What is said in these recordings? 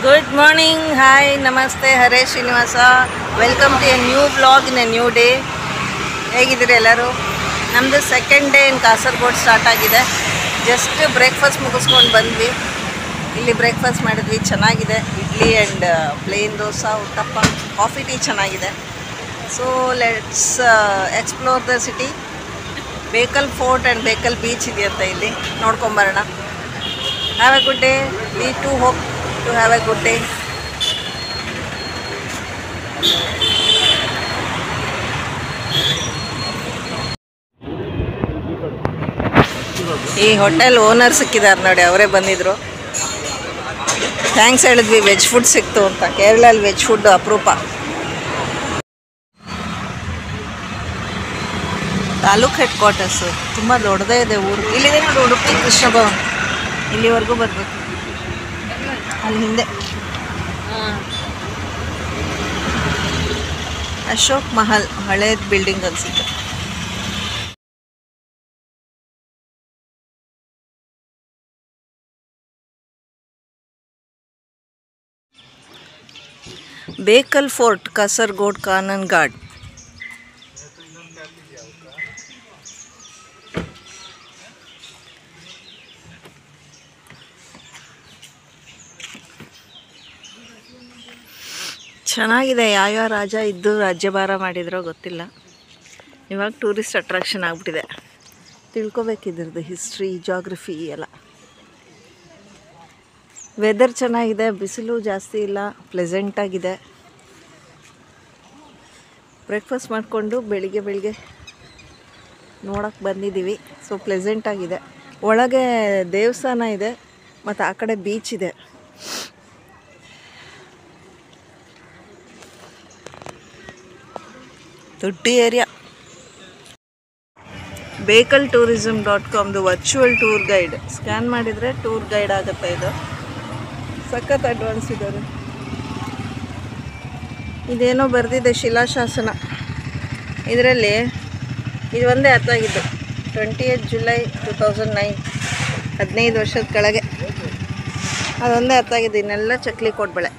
Good morning, hi, namaste, Hare Srinivasa. Welcome to a new vlog in a new day. ಹೇಗಿದ್ದೀರಿ ಎಲ್ಲರೂ? ನಮ್ಮದು second day in Kasaragod start ಆಗಿದೆ. Just breakfast ಮುಗಿಸ್ಕೊಂಡು ಬಂದ್ವಿ. ಇಲ್ಲಿ ಬ್ರೇಕ್ಫಾಸ್ಟ್ ಮಾಡಿದ್ವಿ, ಚೆನ್ನಾಗಿದೆ. Idli and plain dosa, uttappa, coffee tea ಚೆನ್ನಾಗಿದೆ. So let's explore the city. Bekal fort and Bekal beach ಇದೆಯಂತ, ಇಲ್ಲಿ ನೋಡ್ಕೊಂಬರೋಣ. Have a good day. We too hope to have a good day. ಈ ಹೋಟೆಲ್ ಓನರ್ ಸಿಕ್ಕಿದ್ದಾರೆ ನೋಡಿ, ಅವರೇ ಬಂದಿದ್ರು. ಥ್ಯಾಂಕ್ಸ್ ಹೇಳಿದ್ವಿ, ವೆಜ್ ಫುಡ್ ಸಿಕ್ತು ಅಂತ. ಕೇರಳಲ್ಲಿ ವೆಜ್ ಫುಡ್ ಅಪರೂಪ. ತಾಲೂಕ್ ಹೆಡ್ ಕ್ವಾರ್ಟರ್ಸು ತುಂಬ ದೊಡ್ಡದೇ ಇದೆ ಊರು. ಇಲ್ಲಿದೆ ನೋಡಿ ಉಡುಪಿ ಕೃಷ್ಣ ಭವನ್, ಇಲ್ಲಿವರೆಗೂ ಬರಬೇಕು. ಅಲ್ಲಿ ಹಿಂದೆ ಅಶೋಕ್ ಮಹಲ್, ಹಳೇದು ಬಿಲ್ಡಿಂಗ್ ಅನಿಸುತ್ತೆ. ಬೇಕಲ್ ಫೋರ್ಟ್, ಕಾಸರಗೋಡು ಕಾನನ್ ಘಾಟ್. ಚೆನ್ನಾಗಿದೆ. ಯಾವ್ಯಾವ ರಾಜ ಇದ್ದು ರಾಜ್ಯಭಾರ ಮಾಡಿದ್ರೋ ಗೊತ್ತಿಲ್ಲ. ಇವಾಗ ಟೂರಿಸ್ಟ್ ಅಟ್ರಾಕ್ಷನ್ ಆಗಿಬಿಟ್ಟಿದೆ. ತಿಳ್ಕೊಬೇಕಿದ್ರದ್ದು ಹಿಸ್ಟ್ರಿ, ಜಾಗ್ರಫಿ ಎಲ್ಲ. ವೆದರ್ ಚೆನ್ನಾಗಿದೆ, ಬಿಸಿಲು ಜಾಸ್ತಿ ಇಲ್ಲ, ಪ್ಲೆಸೆಂಟಾಗಿದೆ. ಬ್ರೇಕ್ಫಾಸ್ಟ್ ಮಾಡಿಕೊಂಡು ಬೆಳಿಗ್ಗೆ ನೋಡೋಕ್ಕೆ ಬಂದಿದ್ದೀವಿ. ಸೊ ಪ್ಲೆಸೆಂಟಾಗಿದೆ. ಒಳಗೆ ದೇವಸ್ಥಾನ ಇದೆ ಮತ್ತು ಆ ಕಡೆ ಬೀಚ್ ಇದೆ. ದೊಡ್ಡ ಏರಿಯಾ. BekalTourism.comದು ವರ್ಚುವಲ್ ಟೂರ್ ಗೈಡ್ ಸ್ಕ್ಯಾನ್ ಮಾಡಿದರೆ ಟೂರ್ ಗೈಡ್ ಆಗುತ್ತೆ. ಇದು ಸಖತ್ ಅಡ್ವಾನ್ಸ್ ಇದ್ದಾರೆ. ಇದೇನೋ ಬರೆದಿದೆ, ಶಿಲಾಶಾಸನ. ಇದರಲ್ಲಿ ಇದು ಒಂದೇ ಅರ್ಥ ಆಗಿದ್ದು. 20th July 2009, 15 ವರ್ಷದ ಕೆಳಗೆ. ಅದೊಂದೇ ಅರ್ಥ ಆಗಿದ್ದು. ಇನ್ನೆಲ್ಲ ಚಕ್ಲಿ ಕೊಟ್ಬಳೆ.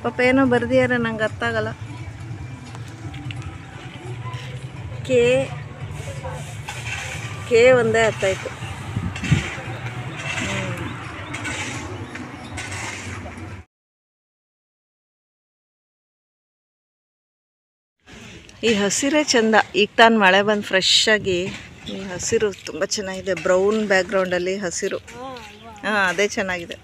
ಪಾಪ ಏನೋ ಬರೆದಿದ್ದಾರೆ, ನಂಗೆ ಅರ್ಥ ಆಗಲ್ಲ. ಕೆ ಒಂದೇ ಅರ್ಥ ಆಯಿತು. ಈ ಹಸಿರೇ ಚೆಂದ. ಈಗ ತಾನು ಮಳೆ ಬಂದು ಫ್ರೆಶ್ ಆಗಿ ಈ ಹಸಿರು ತುಂಬ ಚೆನ್ನಾಗಿದೆ. ಬ್ರೌನ್ ಬ್ಯಾಕ್ಗ್ರೌಂಡಲ್ಲಿ ಹಸಿರು. ಹಾಂ, ಅದೇ ಚೆನ್ನಾಗಿದೆ.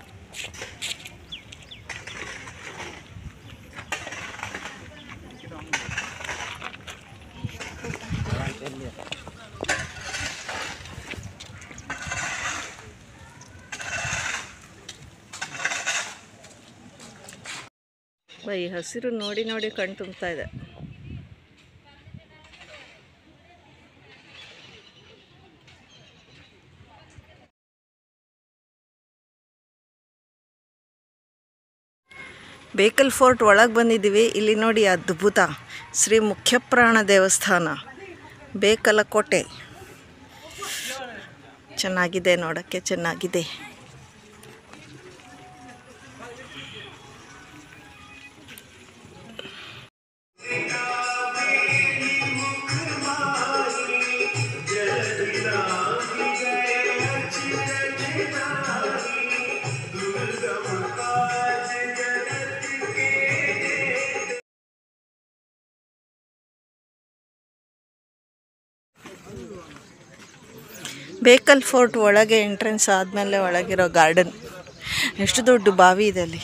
ಈ ಹಸಿರು ನೋಡಿ ಕಣ್ ತುಂಬ್ತಾ ಇದೆ. ಬೇಕಲ್ ಫೋರ್ಟ್ ಒಳಗೆ ಬಂದಿದ್ದೀವಿ. ಇಲ್ಲಿ ನೋಡಿ, ಅದ್ಭುತ ಶ್ರೀ ಮುಖ್ಯಪ್ರಾಣ ದೇವಸ್ಥಾನ, ಬೇಕಲ ಕೋಟೆ. ಚೆನ್ನಾಗಿದೆ, ನೋಡೋಕ್ಕೆ ಚೆನ್ನಾಗಿದೆ. ಬೇಕಲ್ ಫೋರ್ಟ್ ಒಳಗೆ ಎಂಟ್ರೆನ್ಸ್ ಆದಮೇಲೆ ಒಳಗಿರೋ ಗಾರ್ಡನ್. ಎಷ್ಟು ದೊಡ್ಡ ಬಾವಿ ಇದೆ ಅಲ್ಲಿ.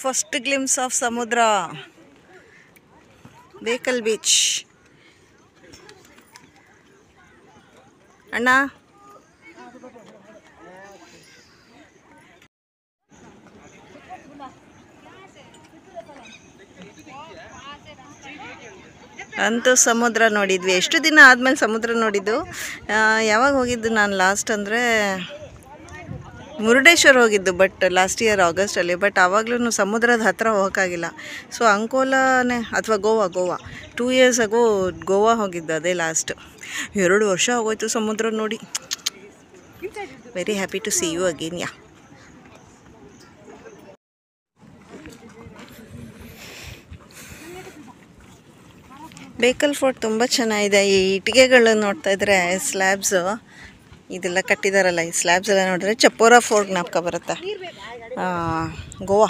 ಫಸ್ಟ್ ಗ್ಲಿಮ್ಸ್ ಆಫ್ ಸಮುದ್ರ, ಬೇಕಲ್ ಬೀಚ್. ಅಣ್ಣ ಅಂತೂ ಸಮುದ್ರ ನೋಡಿದ್ವಿ. ಎಷ್ಟು ದಿನ ಆದಮೇಲೆ ಸಮುದ್ರ ನೋಡಿದ್ದು. ಯಾವಾಗ ಹೋಗಿದ್ದು ನಾನು ಲಾಸ್ಟ್ ಅಂದರೆ ಮುರುಡೇಶ್ವರ ಹೋಗಿದ್ದು, ಬಟ್ ಲಾಸ್ಟ್ ಇಯರ್ ಆಗಸ್ಟಲ್ಲಿ. ಬಟ್ ಆವಾಗಲೂ ಸಮುದ್ರದ ಹತ್ತಿರ ಹೋಗೋಕ್ಕಾಗಿಲ್ಲ. ಸೊ ಅಂಕೋಲಾನೇ ಅಥವಾ ಗೋವಾ 2 years ಆಗೋ ಗೋವಾ ಹೋಗಿದ್ದು, ಅದೇ ಲಾಸ್ಟ್. 2 ವರ್ಷ ಆಗೋಯ್ತು ಸಮುದ್ರ ನೋಡಿ. Very happy to see you again. Bekal fort ತುಂಬ ಚೆನ್ನಾಗಿದೆ. ಈ ಇಟ್ಟಿಗೆಗಳು ನೋಡ್ತಾ ಇದ್ರೆ ಸ್ಲ್ಯಾಬ್ಸು ಇದೆಲ್ಲ ಕಟ್ಟಿದಾರಲ್ಲ, ಈ ಸ್ಲ್ಯಾಬ್ಸ್ ಎಲ್ಲ ನೋಡಿದ್ರೆ ಚಪ್ಪೋರಾ ಫೋರ್ಟ್ ಜ್ಞಾಪಕ ಬರುತ್ತೆ, ಗೋವಾ.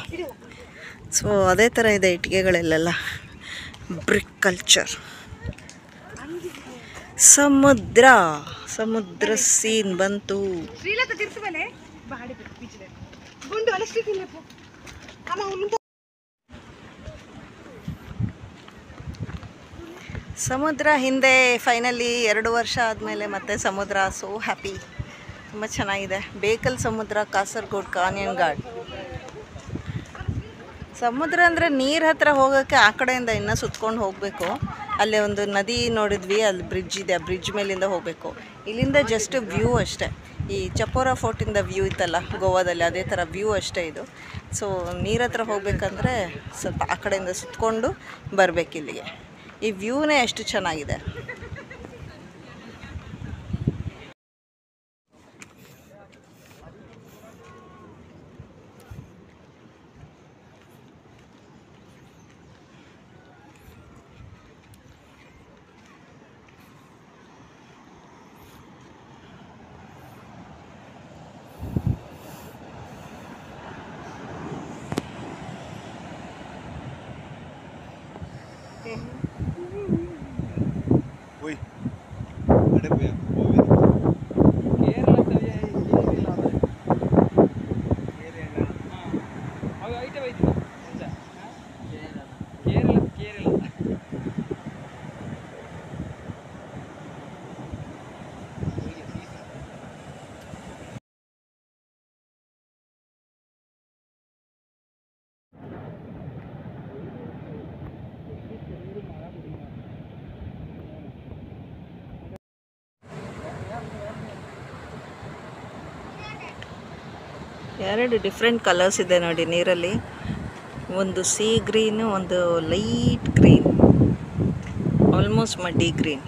ಸೊ ಅದೇ ಥರ ಇದೆ ಇಟ್ಟಿಗೆಗಳೆಲ್ಲ. Brick culture. ಸಮುದ್ರ ಸೀನ್ ಬಂತು. ಸಮುದ್ರ ಹಿಂದೆ ಫೈನಲಿ 2 ವರ್ಷ ಆದಮೇಲೆ ಮತ್ತೆ ಸಮುದ್ರ. So happy. ತುಂಬ ಚೆನ್ನಾಗಿದೆ. ಬೇಕಲ್ ಸಮುದ್ರ, ಕಾಸರಗೋಡು ಕಾನ್ಯನ್ ಘಾಟ್. ಸಮುದ್ರ ಅಂದರೆ ನೀರು ಹತ್ರ ಹೋಗೋಕ್ಕೆ ಆ ಕಡೆಯಿಂದ ಇನ್ನೂ ಸುತ್ಕೊಂಡು ಹೋಗಬೇಕು. ಅಲ್ಲೇ ಒಂದು ನದಿ ನೋಡಿದ್ವಿ, ಅಲ್ಲಿ ಬ್ರಿಡ್ಜ್ ಇದೆ, ಆ ಬ್ರಿಡ್ಜ್ ಮೇಲಿಂದ ಹೋಗಬೇಕು. ಇಲ್ಲಿಂದ ಜಸ್ಟ್ ವ್ಯೂ ಅಷ್ಟೇ. ಈ ಚಪ್ಪೋರಾ ಫೋರ್ಟಿಂದ ವ್ಯೂ ಇತ್ತಲ್ಲ ಗೋವಾದಲ್ಲಿ, ಅದೇ ಥರ ವ್ಯೂ ಅಷ್ಟೇ ಇದು. ಸೊ ನೀರ ಹತ್ರ ಹೋಗ್ಬೇಕಂದ್ರೆ ಸ್ವಲ್ಪ ಆ ಕಡೆಯಿಂದ ಸುತ್ಕೊಂಡು ಬರಬೇಕು ಇಲ್ಲಿಗೆ. ಈ ವ್ಯೂನೇ ಎಷ್ಟು ಚೆನ್ನಾಗಿದೆ. ಎರಡು ಡಿಫ್ರೆಂಟ್ ಕಲರ್ಸ್ ಇದೆ ನೋಡಿ ನೀರಲ್ಲಿ. ಒಂದು ಸೀ ಗ್ರೀನು, ಒಂದು ಲೈಟ್ ಗ್ರೀನ್, ಆಲ್ಮೋಸ್ಟ್ ಮಡ್ಡಿ ಗ್ರೀನ್.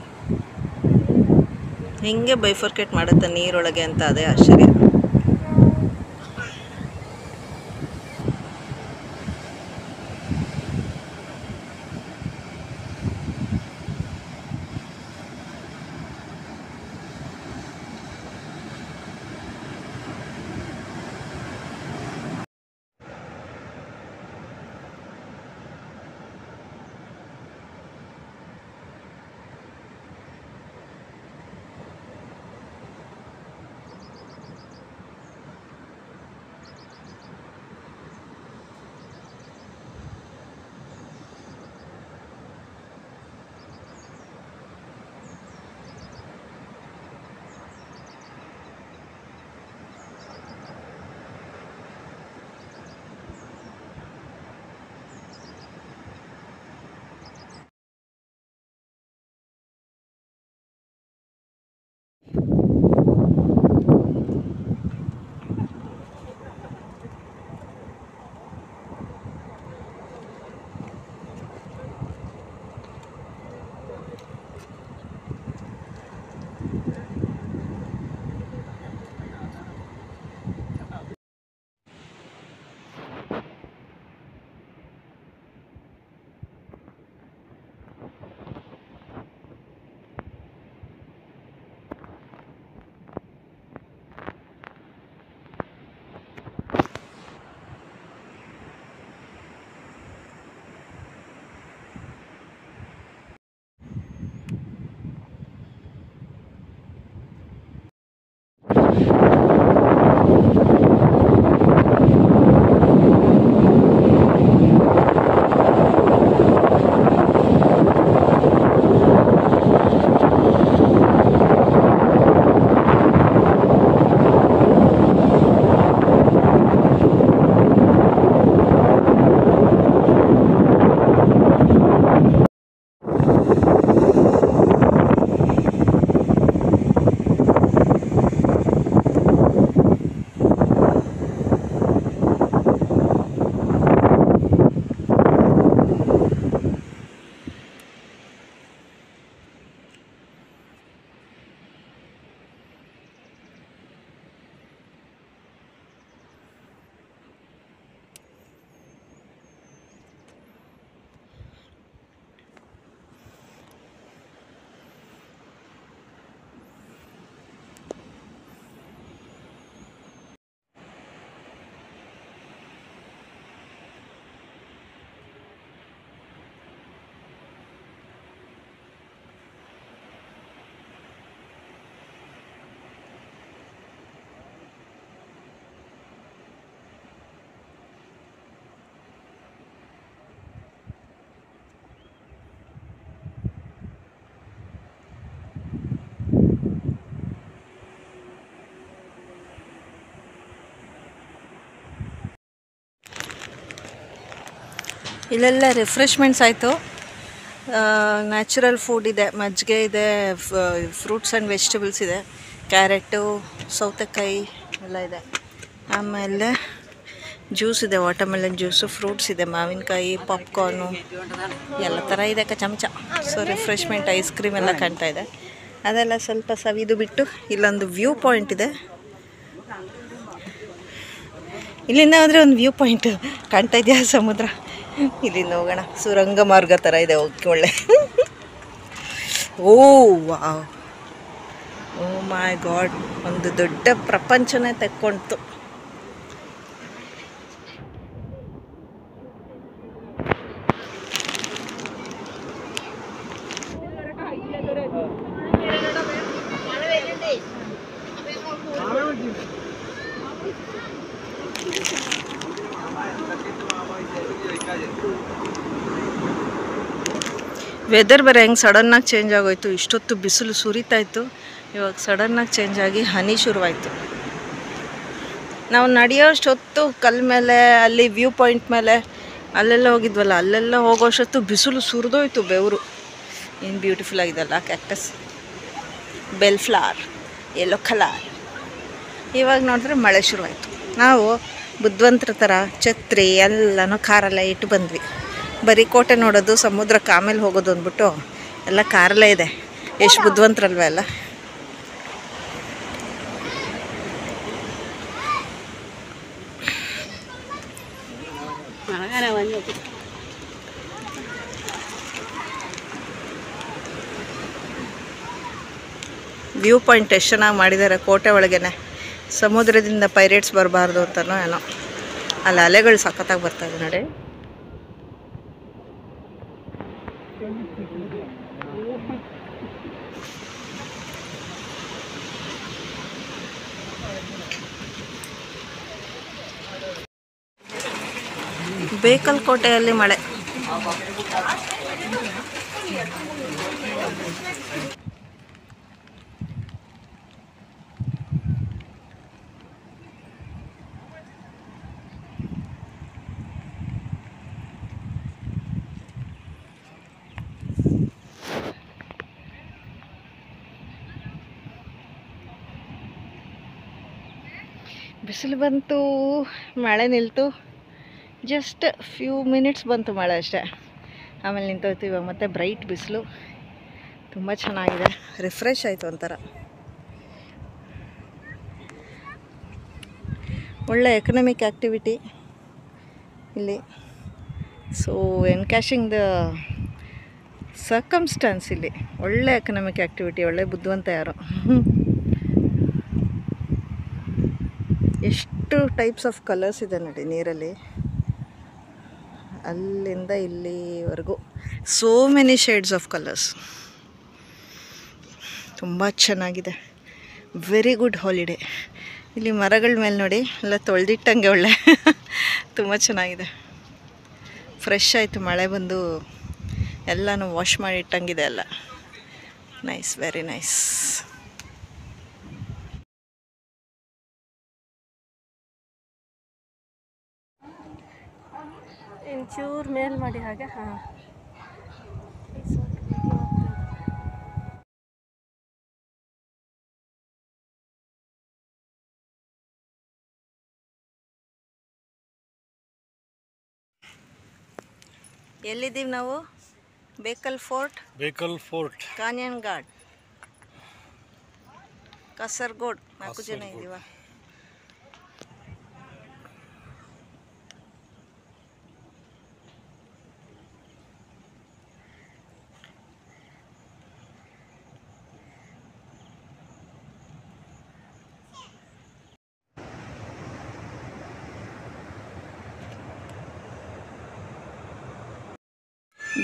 ಹಿಂಗೆ ಬೈಫರ್ಕೇಟ್ ಮಾಡುತ್ತೆ ನೀರೊಳಗೆ ಅಂತ, ಅದೇ ಆಶ್ಚರ್ಯ. ಇಲ್ಲೆಲ್ಲ ರಿಫ್ರೆಶ್ಮೆಂಟ್ಸ್ ಆಯಿತು. ನ್ಯಾಚುರಲ್ ಫುಡ್ ಇದೆ, ಮಜ್ಜಿಗೆ ಇದೆ, ಫ್ರೂಟ್ಸ್ ಆ್ಯಂಡ್ ವೆಜಿಟೇಬಲ್ಸ್ ಇದೆ, ಕ್ಯಾರೆಟು, ಸೌತೆಕಾಯಿ ಎಲ್ಲ ಇದೆ. ಆಮೇಲೆ ಜ್ಯೂಸ್ ಇದೆ, ವಾಟರ್ಮೆಲನ್ ಜ್ಯೂಸು, ಫ್ರೂಟ್ಸ್ ಇದೆ, ಮಾವಿನಕಾಯಿ, ಪಾಪ್ಕಾರ್ನು ಎಲ್ಲ ಥರ ಇದೆ ಚಮಚ. ಸೊ ರಿಫ್ರೆಶ್ಮೆಂಟ್ ಐಸ್ ಕ್ರೀಮ್ ಎಲ್ಲ ಕಾಣ್ತಾ ಇದೆ. ಅದೆಲ್ಲ ಸ್ವಲ್ಪ ಸವಿದು ಬಿಟ್ಟು ಇಲ್ಲೊಂದು ವ್ಯೂ ಪಾಯಿಂಟ್ ಇದೆ. ಇಲ್ಲಿಂದ ಅಂದರೆ ಒಂದು ವ್ಯೂ ಪಾಯಿಂಟ್ ಕಾಣ್ತಾ ಇದೆಯಾ ಸಮುದ್ರ. ಇಲ್ಲಿಂದ ಹೋಗೋಣ. ಸುರಂಗ ಮಾರ್ಗ ಥರ ಇದೆ, ಓಕೆ ಒಳ್ಳೆ. ಓ ವಾವ್, ಓ ಮೈ ಗಾಡ್, ಒಂದು ದೊಡ್ಡ ಪ್ರಪಂಚನೇ ತೆಕ್ಕೊಳ್ತು. ವೆದರ್ ಬೇರೆ ಹೆಂಗೆ ಸಡನ್ನಾಗಿ ಚೇಂಜ್ ಆಗೋಯ್ತು. ಇಷ್ಟೊತ್ತು ಬಿಸಿಲು ಸುರಿತಾಯಿತ್ತು, ಇವಾಗ ಸಡನ್ನಾಗಿ ಚೇಂಜ್ ಆಗಿ ಹನಿ ಶುರುವಾಯಿತು. ನಾವು ನಡೆಯೋಷ್ಟೊತ್ತು ಕಲ್ ಮೇಲೆ, ಅಲ್ಲಿ ವ್ಯೂ ಪಾಯಿಂಟ್ ಮೇಲೆ ಅಲ್ಲೆಲ್ಲ ಹೋಗಿದ್ವಲ್ಲ, ಅಲ್ಲೆಲ್ಲ ಹೋಗೋಷ್ಟೊತ್ತು ಬಿಸಿಲು ಸುರಿದೋಯ್ತು, ಬೆವರು. ಏನು ಬ್ಯೂಟಿಫುಲ್ ಆಗಿದೆಲ್ಲ cactus, bell flower, yellow colour. ಇವಾಗ ನೋಡಿದ್ರೆ ಮಳೆ ಶುರುವಾಯಿತು. ನಾವು ಬುದ್ಧಿವಂತರ ಥರ ಛತ್ರಿ ಎಲ್ಲನೂ ಕಾರಲ್ಲೇ ಇಟ್ಟು ಬಂದ್ವಿ. ಬರೀ ಕೋಟೆ ನೋಡೋದು, ಸಮುದ್ರಕ್ಕೆ ಆಮೇಲೆ ಹೋಗೋದು ಅಂದ್ಬಿಟ್ಟು ಎಲ್ಲ ಕಾರಲ್ಲೇ ಇದೆ. ಎಷ್ಟು ಬುದ್ಧಿವಂತರಲ್ವ ಎಲ್ಲ. ವ್ಯೂ ಪಾಯಿಂಟ್ ಎಷ್ಟು ಚೆನ್ನಾಗಿ ಮಾಡಿದ್ದಾರೆ ಕೋಟೆ ಒಳಗೇನೆ. ಸಮುದ್ರದಿಂದ ಪೈರೇಟ್ಸ್ ಬರಬಾರ್ದು ಅಂತನೋ ಏನೋ. ಅಲ್ಲಿ ಅಲೆಗಳು ಸಖತ್ತಾಗಿ ಬರ್ತಾಯಿದೆ ನೋಡಿ. ಬೇಕಲ್ ಕೋಟೆಯಲ್ಲಿ ಮಳೆ. ಬಿಸಿಲು ಬಂತು, ಮಳೆ ನಿಲ್ತು. ಜಸ್ಟ್ ಫ್ಯೂ ಮಿನಿಟ್ಸ್ ಬಂತು ಮಳೆ ಅಷ್ಟೇ, ಆಮೇಲೆ ನಿಂತೋಯ್ತು. ಇವಾಗ ಮತ್ತೆ ಬ್ರೈಟ್ ಬಿಸಿಲು, ತುಂಬ ಚೆನ್ನಾಗಿದೆ. ರಿಫ್ರೆಶ್ ಆಯಿತು ಒಂಥರ. ಒಳ್ಳೆ ಎಕನಾಮಿಕ್ ಆ್ಯಕ್ಟಿವಿಟಿ ಇಲ್ಲಿ. ಸೊ ಎನ್ಕ್ಯಾಶಿಂಗ್ ದ ಸರ್ಕಮ್ಸ್ಟಾನ್ಸ್ ಇಲ್ಲಿ. ಒಳ್ಳೆ ಎಕನಾಮಿಕ್ ಆ್ಯಕ್ಟಿವಿಟಿ, ಒಳ್ಳೆ ಬುದ್ಧಿವಂತ ಯಾರು. ಎಷ್ಟು ಟೈಪ್ಸ್ ಆಫ್ ಕಲರ್ಸ್ ಇದೆ ನೋಡಿ ನೀರಲ್ಲಿ, ಅಲ್ಲಿಂದ ಇಲ್ಲಿವರೆಗೂ so many shades of colours. ತುಂಬ ಚೆನ್ನಾಗಿದೆ. Very good holiday. ಇಲ್ಲಿ ಮರಗಳ ಮೇಲೆ ನೋಡಿ ಎಲ್ಲ ತೊಳೆದಿಟ್ಟಂಗೆ ಒಳ್ಳೆ ತುಂಬ ಚೆನ್ನಾಗಿದೆ. ಫ್ರೆಶ್ ಆಯಿತು, ಮಳೆ ಬಂದು ಎಲ್ಲನೂ ವಾಶ್ ಮಾಡಿ ಇಟ್ಟಂಗಿದೆ ಎಲ್ಲ. Nice, very nice. ಒಂಚೂರು ಮೇಲ್ ಮಾಡಿ ಹಾಗೆ. ಹಾಂ, ಎಲ್ಲಿದ್ದೀವಿ ನಾವು? ಬೇಕಲ್ ಫೋರ್ಟ್, ಕಾನ್ಯನ್ ಘಾಟ್, ಕಾಸರಗೋಡು. 4 ಜನ ಇದ್ದೀವ.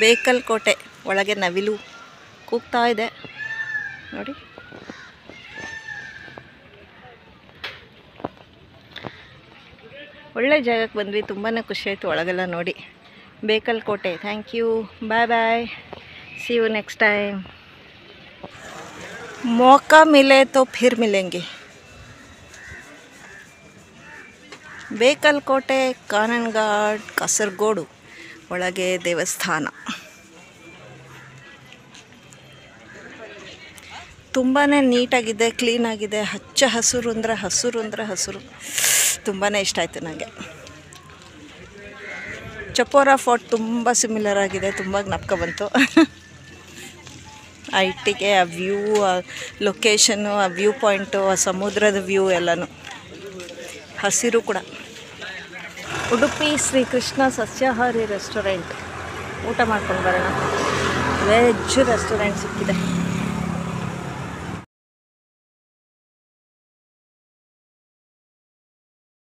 ಬೇಕಲ್ ಕೋಟೆ ಒಳಗೆ ನವಿಲು ಕೂಗ್ತಾ ಇದೆ ನೋಡಿ. ಒಳ್ಳೆ ಜಾಗಕ್ಕೆ ಬಂದ್ವಿ, ತುಂಬಾ ಖುಷಿ ಆಯಿತು ಒಳಗೆಲ್ಲ ನೋಡಿ. ಬೇಕಲ್ ಕೋಟೆ. Thank you, bye bye, see you next time. ಮೌಕಾ ಮಿಲೆ ತೋ ಫಿರ್ ಮಿಲೆಂಗೆ. ಬೇಕಲ್ ಕೋಟೆ, ಕಾನನ್ ಘಾಟ್, ಕಾಸರಗೋಡು ಒಳಗೆ ದೇವಸ್ಥಾನ. ತುಂಬಾ ನೀಟಾಗಿದೆ, ಕ್ಲೀನಾಗಿದೆ. ಹಚ್ಚ ಹಸಿರು ಅಂದರೆ ಹಸಿರು ತುಂಬಾ ಇಷ್ಟ ಆಯಿತು ನನಗೆ. ಚಪೋರಾ ಫೋರ್ಟ್ ತುಂಬ ಸಿಮಿಲರ್ ಆಗಿದೆ, ತುಂಬ ಜ್ಞಾಪಕ ಬಂತು. ಆ ಇಟ್ಟಿಗೆ, ಆ ವ್ಯೂ, ಆ ಲೊಕೇಶನ್ನು, ಆ ವ್ಯೂ ಪಾಯಿಂಟು, ಆ ಸಮುದ್ರದ ವ್ಯೂ ಎಲ್ಲನೂ ಹಸಿರು ಕೂಡ. ಉಡುಪಿ ಶ್ರೀಕೃಷ್ಣ ಸಸ್ಯಾಹಾರಿ ರೆಸ್ಟೋರೆಂಟ್. ಊಟ ಮಾಡ್ಕೊಂಡು ಬರೋಣ. ವೆಜ್ ರೆಸ್ಟೋರೆಂಟ್ ಸಿಕ್ಕಿದೆ.